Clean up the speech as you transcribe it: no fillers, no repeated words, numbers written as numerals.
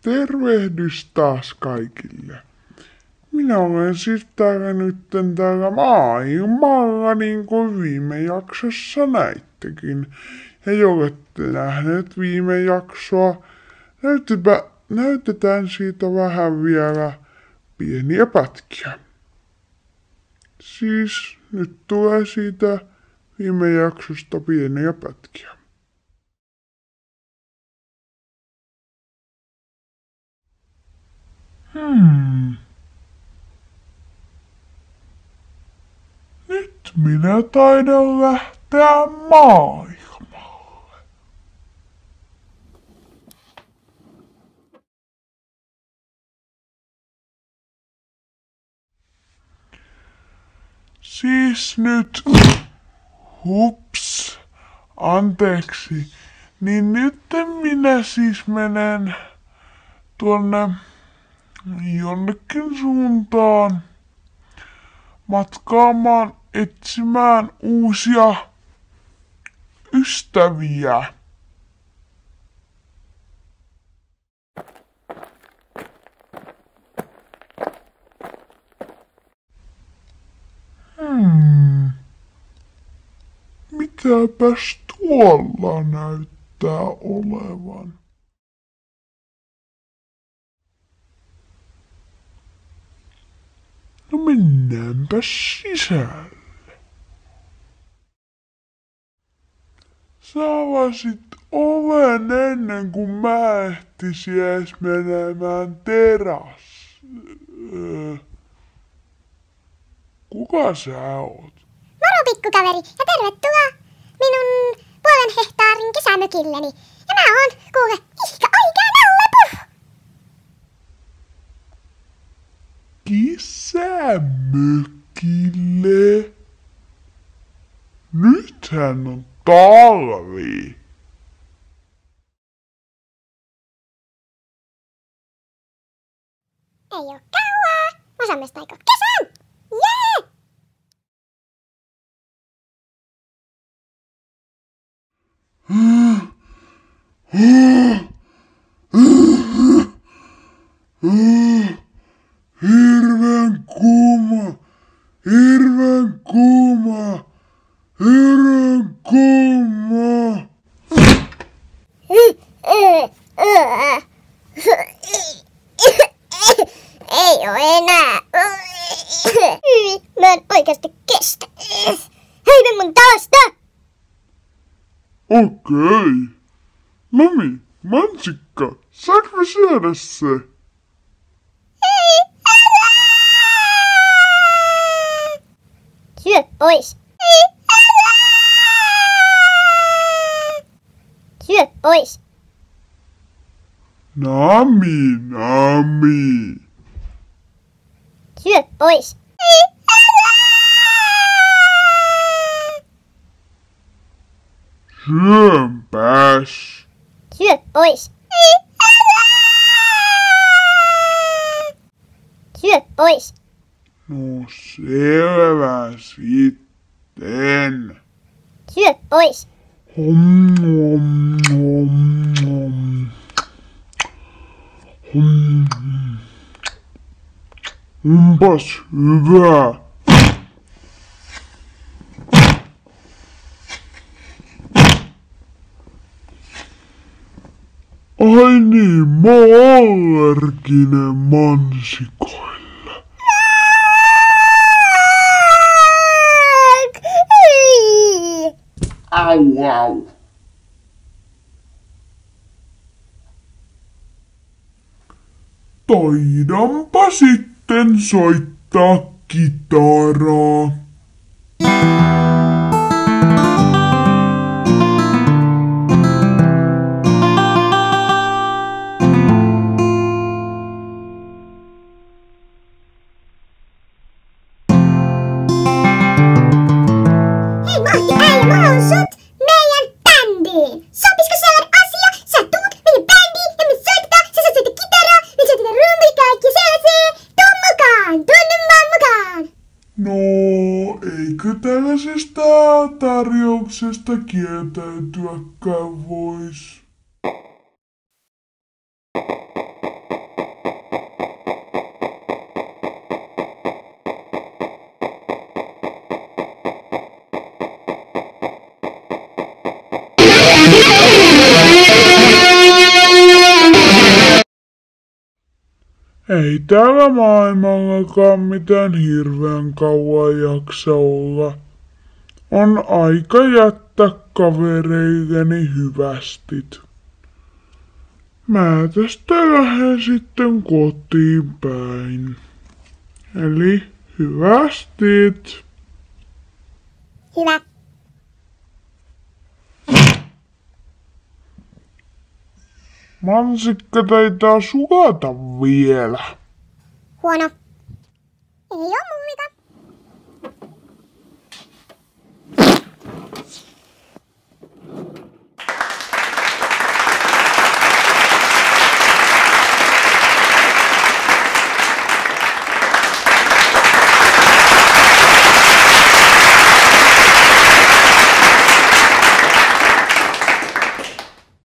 tervehdys taas kaikille. Minä olen siis täällä maailmalla niin kuin viime jaksossa näittekin. Ja jos olette nähneet viime jaksoa, näytetään siitä vähän vielä pieniä pätkiä. Siis nyt tulee siitä viime jaksosta pieniä pätkiä. Nyt minä taidan lähteä maailmalle. Siis nyt, hups, anteeksi, niin nyt minä siis menen tuonne jonnekin suuntaan matkaamaan etsimään uusia ystäviä. Mitäpäs tuolla näyttää olevan? No mennäänpäs sisälle. Sä avasit oven ennen kuin mä ehtisin edes menemään terassille. Kuka sä oot? Moro pikkukaveri ja tervetuloa minun 0,5 hehtaarin kesämökilleni. Ja mä oon, kuule, ihka oikea Nalle-Puh! Kesämökille? Nythän on talvi. Ei oo kauaa. Mä saan myös taikoa kesän. Jee! Hirveän kuuma, hirveän kuuma, hirveän kuuma. Ei oo enää. Mä en oikeasti kestä. Häivy mun talosta! Okei. Noniin, mansikka, saanko mä syödä se? Ei, älä! Syö pois. Ei, älä! Syö pois. Nami, nami. Syö pois. Ei, älä! Syönpäs. Syö pois. Ei, älä! Syö pois. No selvä sitten. Syö pois. Onpas hyvä. Ai niin, mä oon allerginen mansikoille. Au, au. Taidanpa sitten soittaa kitaraa. Hei Martti, äijä, mä haluan sut meidän bändiin. Sopisiko sellainen asia? Sä tuut meidän bändiin ja me soitetaan, sä saat soittaa kitaraa, me soitetaan rumput kaikki sellaisia. Tuu mukaan, tunnu vaan mukaan. No, eikö tällaisesta tarjouksesta kieltäytyäkään vois? Ei täällä maailmallakaan mitään hirveän kauan jaksa olla. On aika jättää kavereilleni hyvästit. Mä tästä lähden sitten kotiin päin. Eli hyvästit. Hyvä. Mansikka taitaa sulata vielä. Huono. Ei oo mummika.